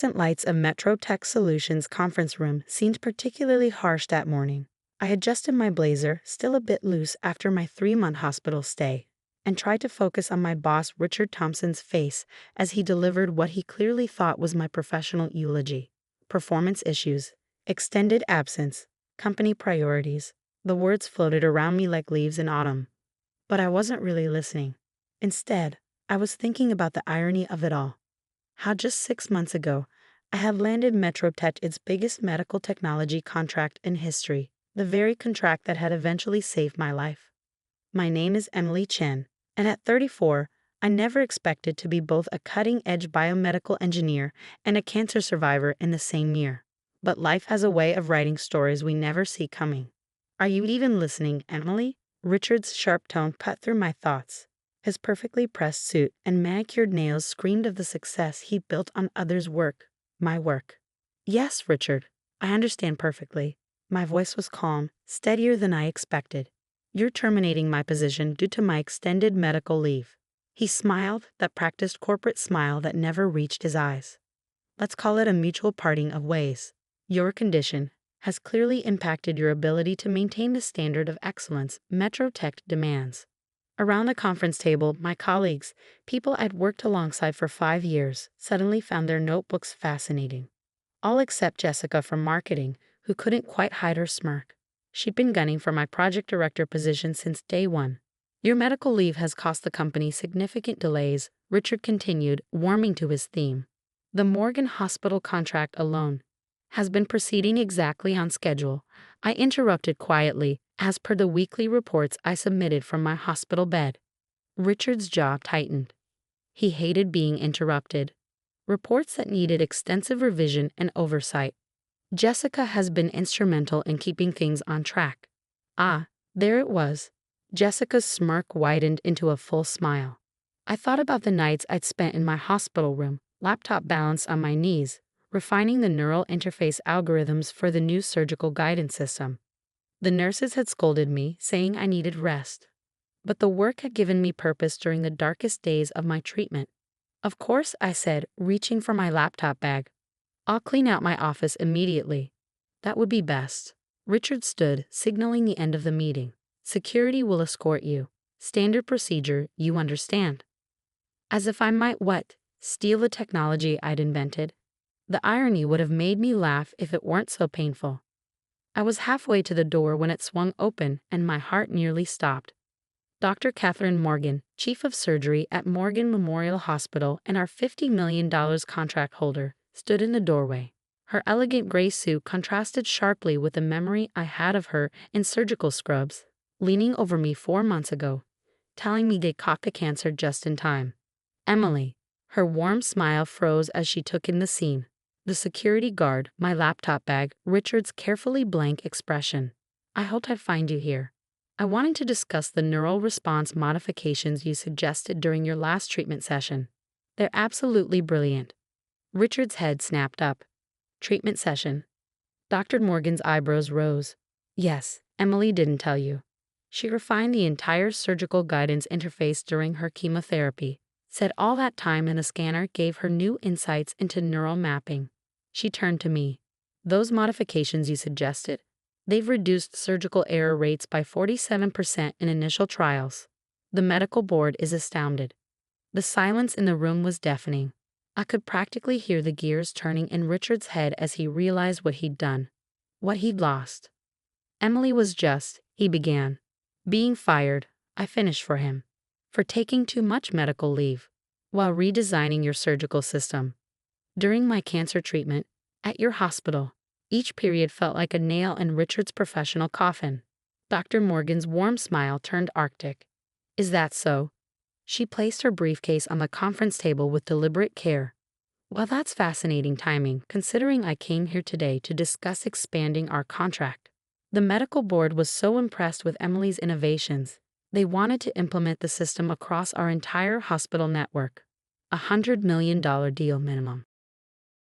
Lights of Metro Tech Solutions conference room seemed particularly harsh that morning. I adjusted my blazer, still a bit loose after my 3-month hospital stay, and tried to focus on my boss Richard Thompson's face as he delivered what he clearly thought was my professional eulogy. Performance issues, extended absence, company priorities. The words floated around me like leaves in autumn. But I wasn't really listening. Instead, I was thinking about the irony of it all. How just 6 months ago, I had landed Metrotech its biggest medical technology contract in history, the very contract that had eventually saved my life. My name is Emily Chen, and at 34, I never expected to be both a cutting-edge biomedical engineer and a cancer survivor in the same year. But life has a way of writing stories we never see coming. Are you even listening, Emily? Richard's sharp tone cut through my thoughts. His perfectly pressed suit and manicured nails screamed of the success he built on others' work, my work. Yes, Richard, I understand perfectly. My voice was calm, steadier than I expected. You're terminating my position due to my extended medical leave. He smiled, that practiced corporate smile that never reached his eyes. Let's call it a mutual parting of ways. Your condition has clearly impacted your ability to maintain the standard of excellence Metrotech demands. Around the conference table, my colleagues, people I'd worked alongside for 5 years, suddenly found their notebooks fascinating. All except Jessica from marketing, who couldn't quite hide her smirk. She'd been gunning for my project director position since day one. Your medical leave has cost the company significant delays, Richard continued, warming to his theme. The Morgan Hospital contract alone has been proceeding exactly on schedule. I interrupted quietly, as per the weekly reports I submitted from my hospital bed. Richard's jaw tightened. He hated being interrupted. Reports that needed extensive revision and oversight. Jessica has been instrumental in keeping things on track. Ah, there it was. Jessica's smirk widened into a full smile. I thought about the nights I'd spent in my hospital room, laptop balanced on my knees, refining the neural interface algorithms for the new surgical guidance system. The nurses had scolded me, saying I needed rest. But the work had given me purpose during the darkest days of my treatment. Of course, I said, reaching for my laptop bag. I'll clean out my office immediately. That would be best. Richard stood, signaling the end of the meeting. Security will escort you. Standard procedure, you understand. As if I might what? Steal the technology I'd invented? The irony would have made me laugh if it weren't so painful. I was halfway to the door when it swung open and my heart nearly stopped. Dr. Catherine Morgan, Chief of Surgery at Morgan Memorial Hospital and our $50 million contract holder, stood in the doorway. Her elegant gray suit contrasted sharply with the memory I had of her in surgical scrubs, leaning over me 4 months ago, telling me they caught the cancer just in time. Emily. Her warm smile froze as she took in the scene. The security guard, my laptop bag, Richard's carefully blank expression. I hoped I'd find you here. I wanted to discuss the neural response modifications you suggested during your last treatment session. They're absolutely brilliant. Richard's head snapped up. Treatment session. Dr. Morgan's eyebrows rose. Yes, Emily didn't tell you. She refined the entire surgical guidance interface during her chemotherapy. Said all that time in a scanner gave her new insights into neural mapping. She turned to me. Those modifications you suggested, they've reduced surgical error rates by 47% in initial trials. The medical board is astounded. The silence in the room was deafening. I could practically hear the gears turning in Richard's head as he realized what he'd done, what he'd lost. Emily was just, he began, being fired. I finished for him. For taking too much medical leave, while redesigning your surgical system. During my cancer treatment, at your hospital, each period felt like a nail in Richard's professional coffin. Dr. Morgan's warm smile turned arctic. Is that so? She placed her briefcase on the conference table with deliberate care. Well, that's fascinating timing, considering I came here today to discuss expanding our contract. The medical board was so impressed with Emily's innovations. They wanted to implement the system across our entire hospital network. $100 million deal minimum.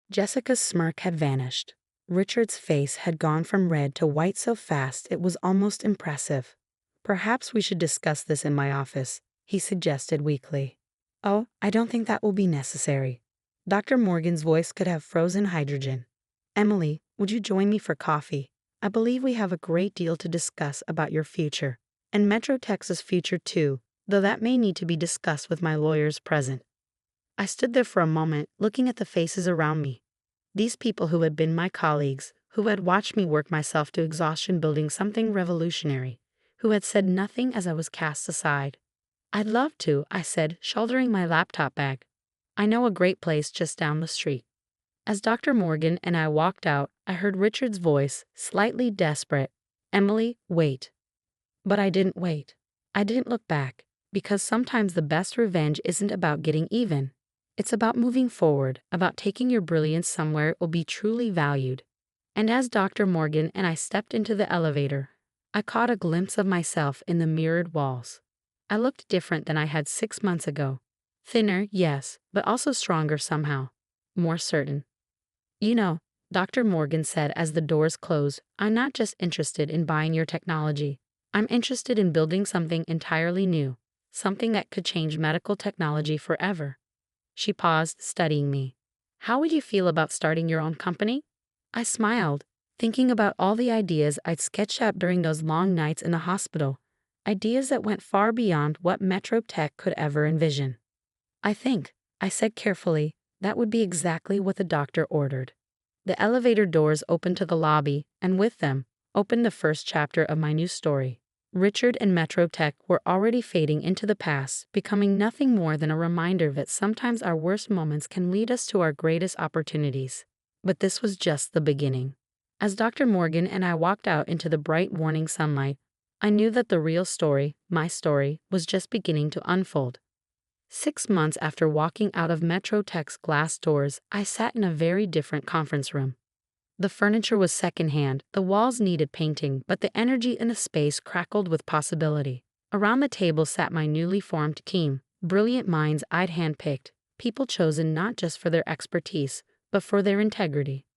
Jessica's smirk had vanished. Richard's face had gone from red to white so fast it was almost impressive. Perhaps we should discuss this in my office, he suggested weakly. Oh, I don't think that will be necessary. Dr. Morgan's voice could have frozen hydrogen. Emily, would you join me for coffee? I believe we have a great deal to discuss about your future, and Metro Tech's future too, though that may need to be discussed with my lawyers present. I stood there for a moment, looking at the faces around me. These people who had been my colleagues, who had watched me work myself to exhaustion building something revolutionary, who had said nothing as I was cast aside. I'd love to, I said, shouldering my laptop bag. I know a great place just down the street. As Dr. Morgan and I walked out, I heard Richard's voice, slightly desperate. Emily, wait. But I didn't wait. I didn't look back, because sometimes the best revenge isn't about getting even. It's about moving forward, about taking your brilliance somewhere it will be truly valued. And as Dr. Morgan and I stepped into the elevator, I caught a glimpse of myself in the mirrored walls. I looked different than I had 6 months ago. Thinner, yes, but also stronger somehow. More certain. You know, Dr. Morgan said as the doors closed, I'm not just interested in buying your technology. I'm interested in building something entirely new, something that could change medical technology forever. She paused, studying me. How would you feel about starting your own company? I smiled, thinking about all the ideas I'd sketched out during those long nights in the hospital, ideas that went far beyond what Metro Tech could ever envision. I think, I said carefully, that would be exactly what the doctor ordered. The elevator doors opened to the lobby, and with them, opened the first chapter of my new story. Richard and Metro Tech were already fading into the past, becoming nothing more than a reminder that sometimes our worst moments can lead us to our greatest opportunities. But this was just the beginning. As Dr. Morgan and I walked out into the bright morning sunlight, I knew that the real story, my story, was just beginning to unfold. 6 months after walking out of Metro Tech's glass doors, I sat in a very different conference room. The furniture was secondhand, the walls needed painting, but the energy in the space crackled with possibility. Around the table sat my newly formed team, brilliant minds I'd handpicked, people chosen not just for their expertise, but for their integrity.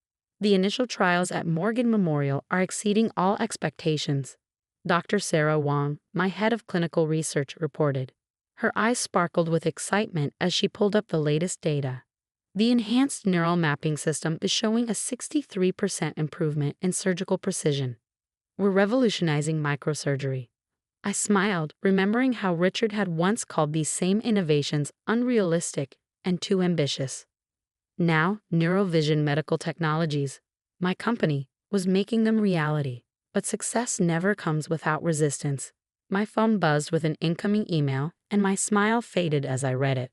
The initial trials at Morgan Memorial are exceeding all expectations. Dr. Sarah Wong, my head of clinical research, reported. Her eyes sparkled with excitement as she pulled up the latest data. The enhanced neural mapping system is showing a 63% improvement in surgical precision. We're revolutionizing microsurgery. I smiled, remembering how Richard had once called these same innovations unrealistic and too ambitious. Now, Neurovision Medical Technologies, my company, was making them reality. But success never comes without resistance. My phone buzzed with an incoming email, and my smile faded as I read it.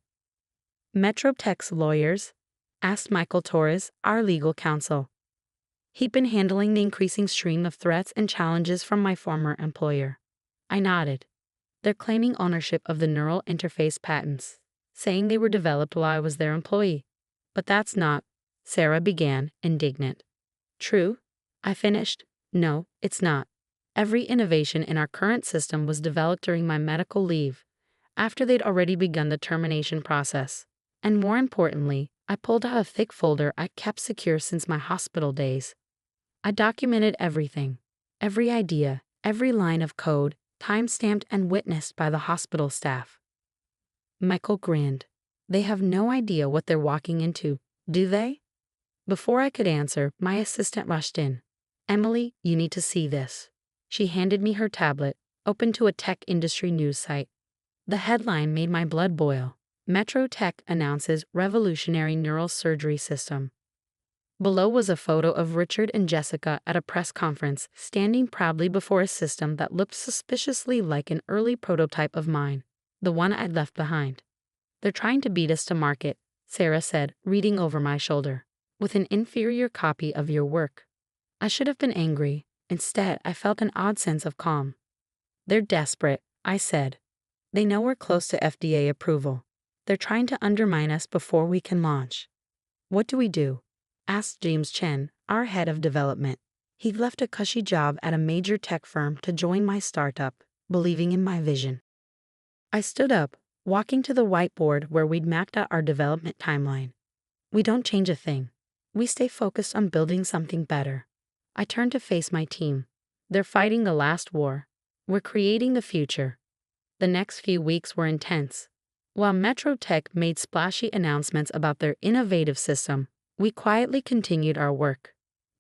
Metro Tech's lawyers? Asked Michael Torres, our legal counsel. He'd been handling the increasing stream of threats and challenges from my former employer. I nodded. They're claiming ownership of the neural interface patents, saying they were developed while I was their employee. But that's not, Sarah began, indignant. True? I finished. No, it's not. Every innovation in our current system was developed during my medical leave, after they'd already begun the termination process. And more importantly, I pulled out a thick folder I kept secure since my hospital days. I documented everything, every idea, every line of code, time-stamped and witnessed by the hospital staff. Michael grinned. They have no idea what they're walking into, do they? Before I could answer, my assistant rushed in. Emily, you need to see this. She handed me her tablet, open to a tech industry news site. The headline made my blood boil. Metro Tech announces revolutionary neural surgery system. Below was a photo of Richard and Jessica at a press conference, standing proudly before a system that looked suspiciously like an early prototype of mine, the one I'd left behind. They're trying to beat us to market, Sarah said, reading over my shoulder, with an inferior copy of your work. I should have been angry. Instead, I felt an odd sense of calm. They're desperate, I said. They know we're close to FDA approval. They're trying to undermine us before we can launch. What do we do? Asked James Chen, our head of development. He'd left a cushy job at a major tech firm to join my startup, believing in my vision. I stood up, walking to the whiteboard where we'd mapped out our development timeline. We don't change a thing. We stay focused on building something better. I turned to face my team. They're fighting the last war. We're creating the future. The next few weeks were intense. While MetroTech made splashy announcements about their innovative system, we quietly continued our work.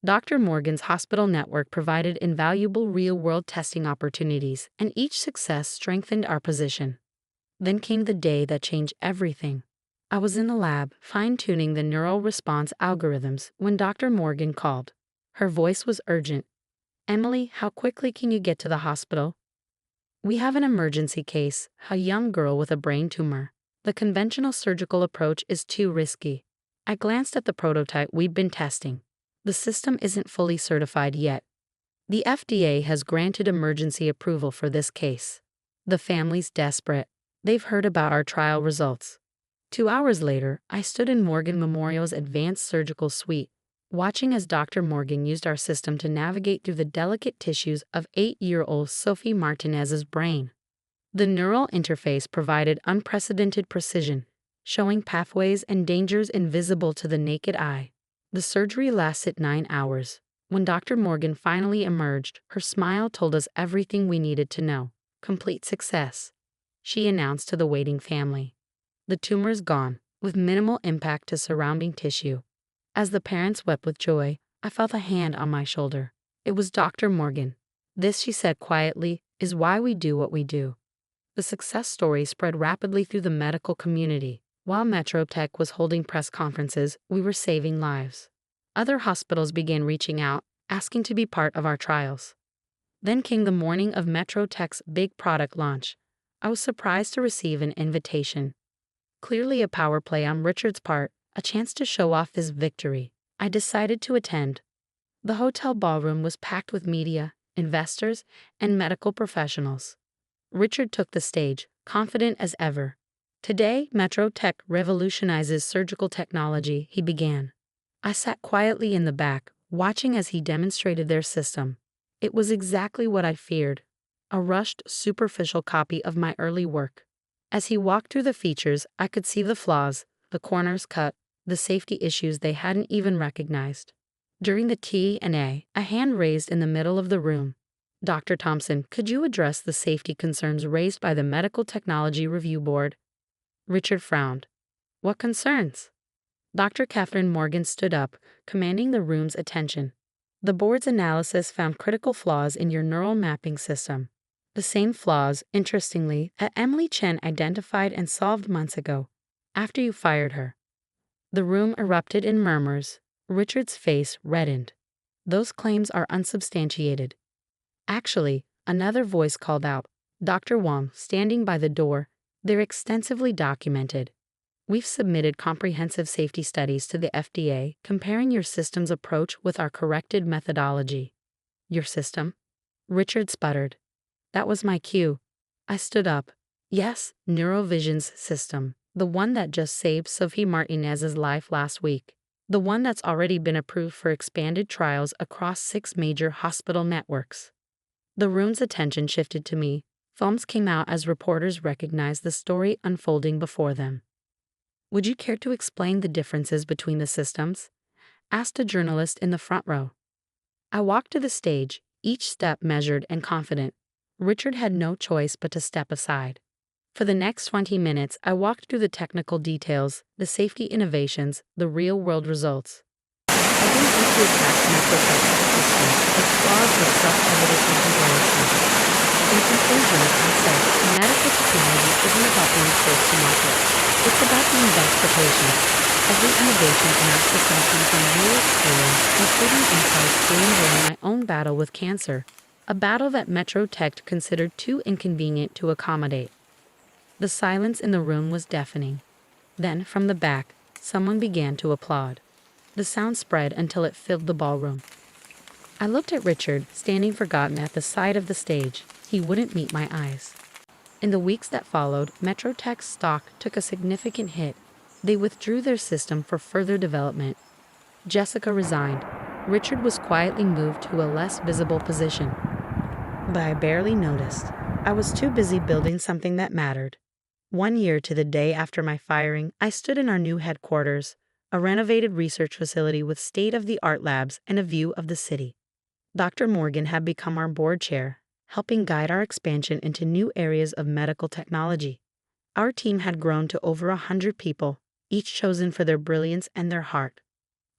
Dr. Morgan's hospital network provided invaluable real-world testing opportunities, and each success strengthened our position. Then came the day that changed everything. I was in the lab, fine-tuning the neural response algorithms, when Dr. Morgan called. Her voice was urgent. "Emily, how quickly can you get to the hospital? We have an emergency case, a young girl with a brain tumor. The conventional surgical approach is too risky." I glanced at the prototype we'd been testing. The system isn't fully certified yet. The FDA has granted emergency approval for this case. The family's desperate. They've heard about our trial results. 2 hours later, I stood in Morgan Memorial's advanced surgical suite, watching as Dr. Morgan used our system to navigate through the delicate tissues of 8-year-old Sophie Martinez's brain. The neural interface provided unprecedented precision, showing pathways and dangers invisible to the naked eye. The surgery lasted 9 hours. When Dr. Morgan finally emerged, her smile told us everything we needed to know. "Complete success," she announced to the waiting family. "The tumor is gone, with minimal impact to surrounding tissue." As the parents wept with joy, I felt a hand on my shoulder. It was Dr. Morgan. "This," she said quietly, "is why we do what we do." The success story spread rapidly through the medical community. While MetroTech was holding press conferences, we were saving lives. Other hospitals began reaching out, asking to be part of our trials. Then came the morning of MetroTech's big product launch. I was surprised to receive an invitation. Clearly a power play on Richard's part, a chance to show off his victory. I decided to attend. The hotel ballroom was packed with media, investors, and medical professionals. Richard took the stage, confident as ever. "Today, MetroTech revolutionizes surgical technology," he began. I sat quietly in the back, watching as he demonstrated their system. It was exactly what I feared, a rushed, superficial copy of my early work. As he walked through the features, I could see the flaws, the corners cut, the safety issues they hadn't even recognized. During the Q&A, a hand raised in the middle of the room. "Dr. Thompson, could you address the safety concerns raised by the Medical Technology Review Board?" Richard frowned. "What concerns?" Dr. Catherine Morgan stood up, commanding the room's attention. "The board's analysis found critical flaws in your neural mapping system. The same flaws, interestingly, that Emily Chen identified and solved months ago, after you fired her." The room erupted in murmurs. Richard's face reddened. "Those claims are unsubstantiated." Actually, another voice called out, Dr. Wong, standing by the door, "They're extensively documented. We've submitted comprehensive safety studies to the FDA comparing your system's approach with our corrected methodology." "Your system?" Richard sputtered. That was my cue. I stood up. "Yes, Neurovision's system. The one that just saved Sophie Martinez's life last week. The one that's already been approved for expanded trials across 6 major hospital networks." The room's attention shifted to me. Foams came out as reporters recognized the story unfolding before them. "Would you care to explain the differences between the systems?" asked a journalist in the front row. I walked to the stage, each step measured and confident. Richard had no choice but to step aside. For the next 20 minutes, I walked through the technical details, the safety innovations, the real-world results. I didn't need to attack MetroTech's system, its flaws were self-evident in comparison. In conclusion, I said, medical technology isn't about being first to market. It's about being best for patients. Every innovation in our system comes from real experience, including insights gained during my own battle with cancer, a battle that MetroTech considered too inconvenient to accommodate. The silence in the room was deafening. Then, from the back, someone began to applaud. The sound spread until it filled the ballroom. I looked at Richard, standing forgotten at the side of the stage. He wouldn't meet my eyes. In the weeks that followed, MetroTech's stock took a significant hit. They withdrew their system for further development. Jessica resigned. Richard was quietly moved to a less visible position. But I barely noticed. I was too busy building something that mattered. 1 year to the day after my firing, I stood in our new headquarters, a renovated research facility with state-of-the-art labs and a view of the city. Dr. Morgan had become our board chair, helping guide our expansion into new areas of medical technology. Our team had grown to over 100 people, each chosen for their brilliance and their heart.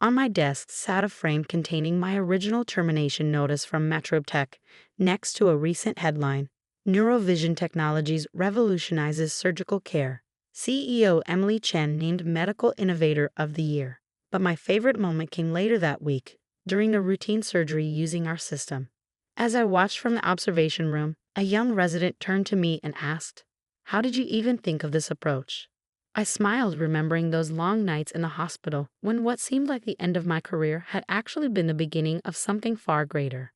On my desk sat a frame containing my original termination notice from MetroTech, next to a recent headline: Neurovision Technologies Revolutionizes Surgical Care. CEO Emily Chen named Medical Innovator of the Year. But my favorite moment came later that week, during a routine surgery using our system. As I watched from the observation room, a young resident turned to me and asked, "How did you even think of this approach?" I smiled, remembering those long nights in the hospital when what seemed like the end of my career had actually been the beginning of something far greater.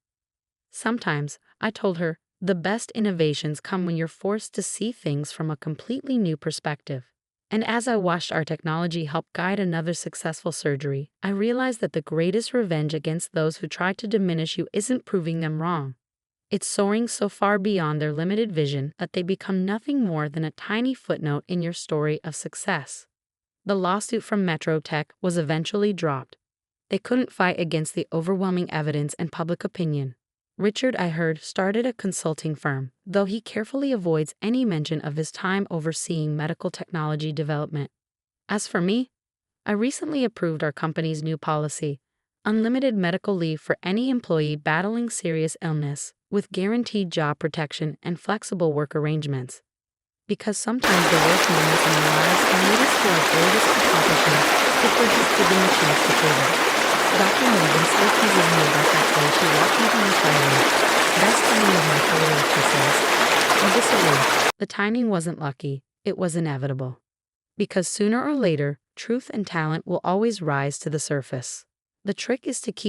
Sometimes, I told her, the best innovations come when you're forced to see things from a completely new perspective. And as I watched our technology help guide another successful surgery, I realized that the greatest revenge against those who try to diminish you isn't proving them wrong. It's soaring so far beyond their limited vision that they become nothing more than a tiny footnote in your story of success. The lawsuit from MetroTech was eventually dropped. They couldn't fight against the overwhelming evidence and public opinion. Richard, I heard, started a consulting firm, though he carefully avoids any mention of his time overseeing medical technology development. As for me, I recently approved our company's new policy: unlimited medical leave for any employee battling serious illness, with guaranteed job protection and flexible work arrangements. Because sometimes the worst moments in our lives can lead us to our greatest accomplishments if we're just given the chance to prove it. Dr. Morgan still teases me about that day she walked into my filing. Best timing of my career, she says. I disagree. The timing wasn't lucky, it was inevitable. Because sooner or later, truth and talent will always rise to the surface. The trick is to keep